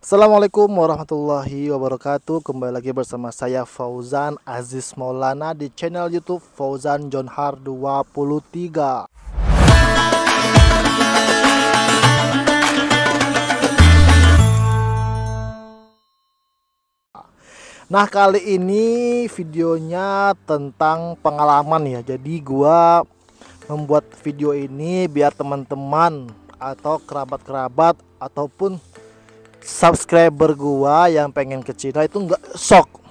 Assalamualaikum warahmatullahi wabarakatuh. Kembali lagi bersama saya Fauzan Aziz Maulana di channel YouTube Fauzan Jonhar 23. Nah, kali ini videonya tentang pengalaman ya. Jadi gua membuat video ini biar teman-teman atau kerabat-kerabat ataupun subscriber gua yang pengen ke Cina itu nggak shock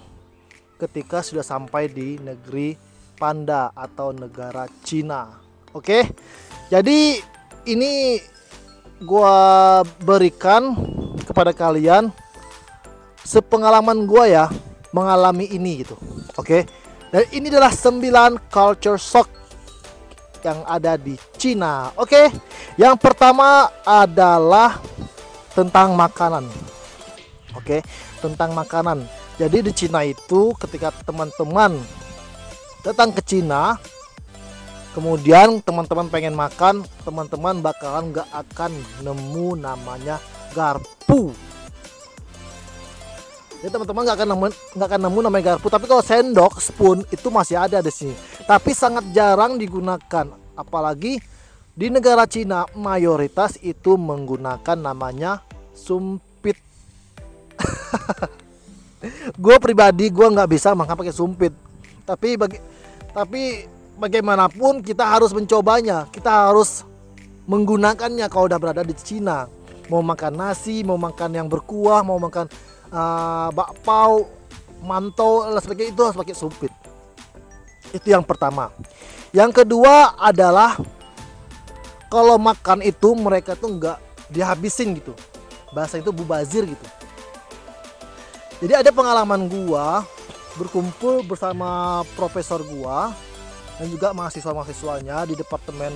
ketika sudah sampai di negeri panda atau negara Cina. Oke, jadi ini gua berikan kepada kalian sepengalaman gua ya mengalami ini gitu. Oke, dan ini adalah 9 culture shock yang ada di Cina. Oke, yang pertama adalah tentang makanan. Oke, tentang makanan. Jadi di Cina itu ketika teman-teman datang ke Cina, kemudian teman-teman pengen makan, teman-teman bakalan nggak akan nemu namanya garpu. Jadi teman-teman nggak akan nemu namanya garpu. Tapi kalau sendok, spoon itu masih ada di sini. Tapi sangat jarang digunakan. Apalagi di negara Cina mayoritas itu menggunakan namanya sumpit. Gue pribadi gue nggak bisa makan pakai sumpit. Tapi bagaimanapun kita harus mencobanya. Kita harus menggunakannya kalau udah berada di Cina. Mau makan nasi, mau makan yang berkuah, mau makan bakpao, mantau, sebagainya itu harus pakai sumpit. Itu yang pertama. Yang kedua adalah kalau makan itu mereka tuh nggak dihabisin gitu, bahasa itu bubazir gitu. Jadi ada pengalaman gua berkumpul bersama profesor gua dan juga mahasiswa-mahasiswanya di departemen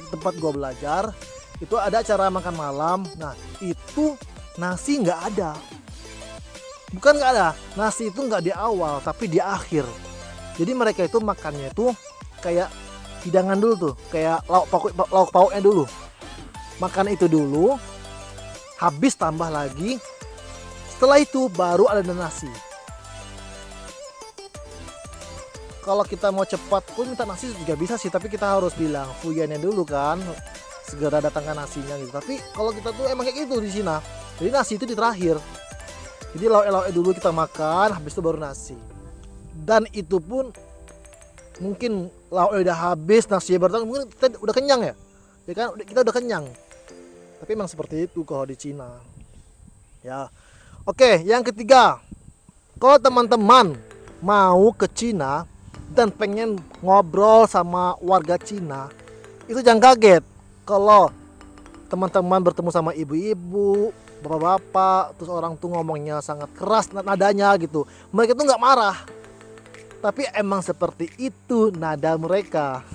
tempat gua belajar. Itu ada acara makan malam. Nah itu nasi nggak ada. Bukan nggak ada, nasi itu nggak di awal tapi di akhir. Jadi mereka itu makannya itu kayak hidangan dulu tuh, kayak lauk pauknya dulu. Makan itu dulu, habis tambah lagi. Setelah itu baru ada nasi. Kalau kita mau cepat pun minta nasi juga bisa sih, tapi kita harus bilang fuyannya dulu kan, segera datangkan nasinya gitu. Tapi kalau kita tuh emang kayak gitu di Cina. Jadi nasi itu di terakhir. Jadi lauk-lauknya dulu kita makan, habis itu baru nasi. Dan itu pun mungkin lauknya udah habis, nasinya baru, mungkin kita udah kenyang ya. Ya kan, kita udah kenyang. Tapi emang seperti itu kalau di Cina. Ya. Oke, yang ketiga. Kalau teman-teman mau ke Cina dan pengen ngobrol sama warga Cina, itu jangan kaget kalau teman-teman bertemu sama ibu-ibu, bapak-bapak, terus orang tuh ngomongnya sangat keras nadanya gitu. Mereka tuh nggak marah, tapi emang seperti itu nada mereka.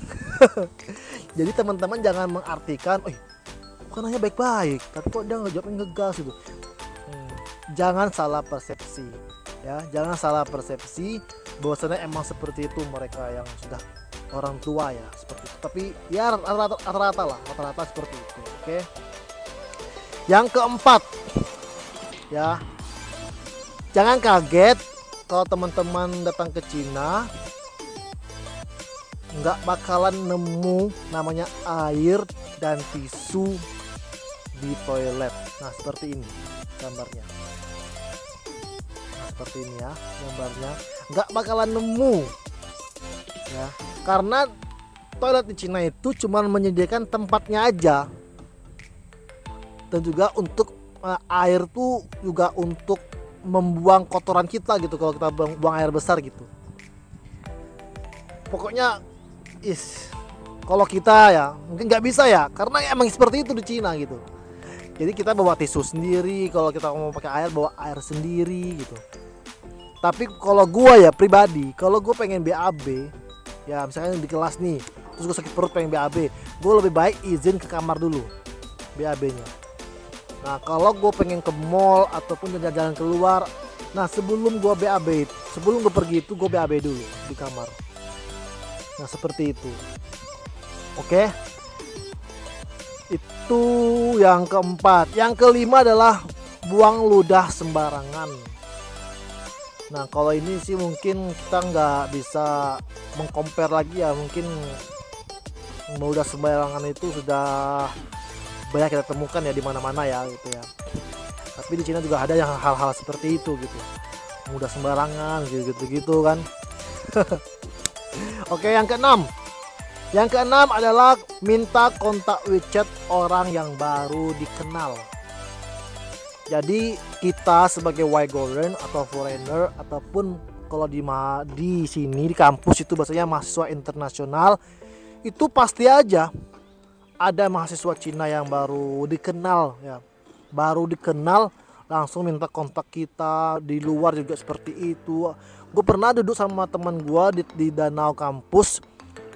Jadi teman-teman jangan mengartikan, bukan hanya baik-baik, tapi kok dia ngejawabnya ngegas gitu. Jangan salah persepsi, ya. Jangan salah persepsi bahwasanya emang seperti itu mereka yang sudah orang tua ya, seperti itu. Tapi ya rata-rata seperti itu. Oke. Yang keempat, ya, jangan kaget kalau teman-teman datang ke Cina nggak bakalan nemu namanya air dan tisu di toilet. Nah seperti ini gambarnya. Nah seperti ini ya gambarnya, nggak bakalan nemu ya, karena toilet di Cina itu cuma menyediakan tempatnya aja. Dan juga untuk air tuh juga untuk membuang kotoran kita gitu, kalau kita buang air besar gitu. Pokoknya kalau kita ya mungkin nggak bisa ya, karena emang seperti itu di Cina gitu. Jadi kita bawa tisu sendiri, kalau kita mau pakai air bawa air sendiri gitu. Tapi kalau gua ya pribadi, kalau gua pengen BAB ya, misalnya di kelas nih, terus gua sakit perut pengen BAB, gua lebih baik izin ke kamar dulu BAB-nya. Nah kalau gue pengen ke mall ataupun jalan-jalan keluar, nah sebelum gue BAB, sebelum gue pergi itu gue BAB dulu di kamar. Nah seperti itu. Oke. Itu yang keempat. Yang kelima adalah buang ludah sembarangan. Nah kalau ini sih mungkin kita nggak bisa mengcompare lagi ya, mungkin ludah sembarangan itu sudah banyak kita temukan ya di mana-mana ya gitu ya. Tapi di Cina juga ada yang hal-hal seperti itu gitu, mudah sembarangan gitu kan. Oke, yang keenam. Yang keenam adalah minta kontak WeChat orang yang baru dikenal. Jadi kita sebagai Waigoren atau foreigner, ataupun kalau di sini di kampus itu bahasanya mahasiswa internasional, itu pasti aja ada mahasiswa Cina yang baru dikenal ya. Baru dikenal langsung minta kontak kita. Di luar juga seperti itu. Gue pernah duduk sama teman gue di danau kampus.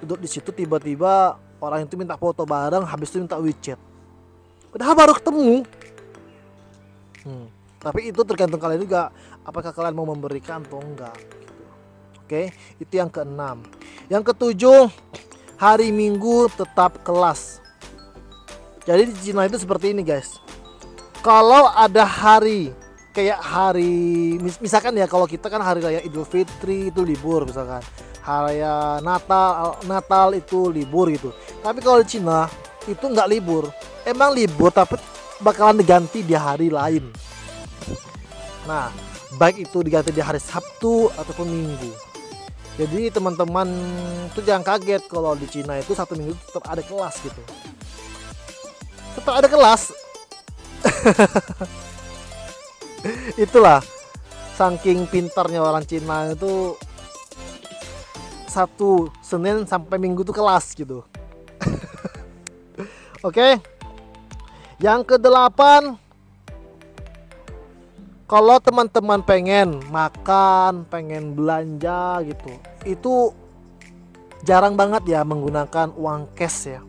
Duduk di situ tiba-tiba orang itu minta foto bareng, habis itu minta WeChat. Udah baru ketemu. Tapi itu tergantung kalian juga, apakah kalian mau memberikan atau enggak gitu. Oke, itu yang keenam. Yang ketujuh, hari Minggu tetap kelas. Jadi di Cina itu seperti ini guys. Kalau ada hari kayak hari misalkan ya, kalau kita kan hari raya Idul Fitri itu libur misalkan. Hari raya Natal itu libur gitu. Tapi kalau di Cina itu nggak libur. Emang libur tapi bakalan diganti di hari lain. Nah, baik itu diganti di hari Sabtu ataupun Minggu. Jadi teman-teman tuh jangan kaget kalau di Cina itu satu minggu tetap ada kelas gitu. Tetap ada kelas. Itulah saking pintarnya orang Cina itu, Sabtu, Senin sampai Minggu tuh kelas gitu. Oke. Yang kedelapan, kalau teman-teman pengen makan, pengen belanja gitu, itu jarang banget ya menggunakan uang cash ya.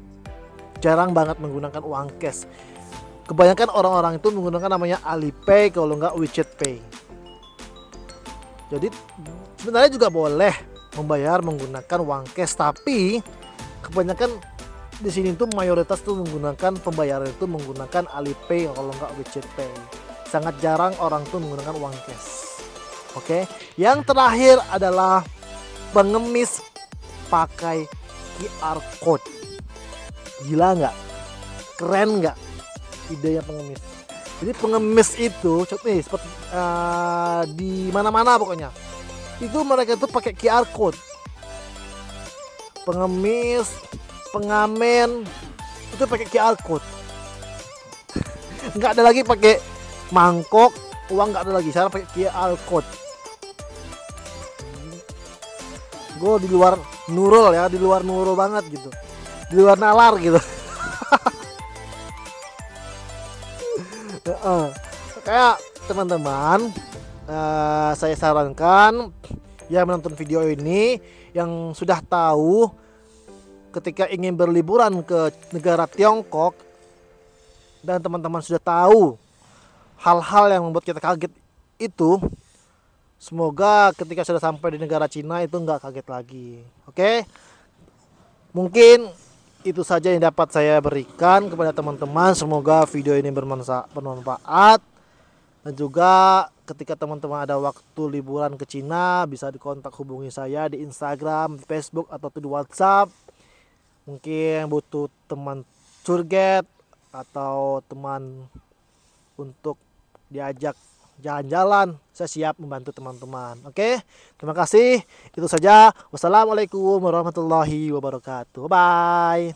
Jarang banget menggunakan uang cash. Kebanyakan orang-orang itu menggunakan namanya Alipay, kalau nggak WeChat Pay. Jadi sebenarnya juga boleh membayar menggunakan uang cash, tapi kebanyakan di sini tuh mayoritas tuh menggunakan pembayaran itu menggunakan Alipay kalau nggak WeChat Pay. Sangat jarang orang tuh menggunakan uang cash. Oke, yang terakhir adalah pengemis pakai QR code. Gila nggak? Keren nggak idenya pengemis? Jadi pengemis itu nih seperti di mana-mana pokoknya. Itu mereka tuh pakai QR code. Pengemis, pengamen itu pakai QR code. Nggak ada lagi pakai mangkok, uang nggak ada lagi. Sekarang pakai QR code. Gue di luar Nurul ya, di luar Nurul banget gitu, di luar nalar gitu. Kayak teman-teman, saya sarankan yang menonton video ini yang sudah tahu ketika ingin berliburan ke negara Tiongkok, dan teman-teman sudah tahu hal-hal yang membuat kita kaget itu, semoga ketika sudah sampai di negara Cina itu nggak kaget lagi. Oke, mungkin itu saja yang dapat saya berikan kepada teman-teman. Semoga video ini bermanfaat. Dan juga ketika teman-teman ada waktu liburan ke Cina, bisa dikontak hubungi saya di Instagram, Facebook, atau di WhatsApp. Mungkin butuh teman tour guide atau teman untuk diajak jalan-jalan, saya siap membantu teman-teman. Oke, terima kasih. Itu saja. Wassalamualaikum warahmatullahi wabarakatuh. Bye.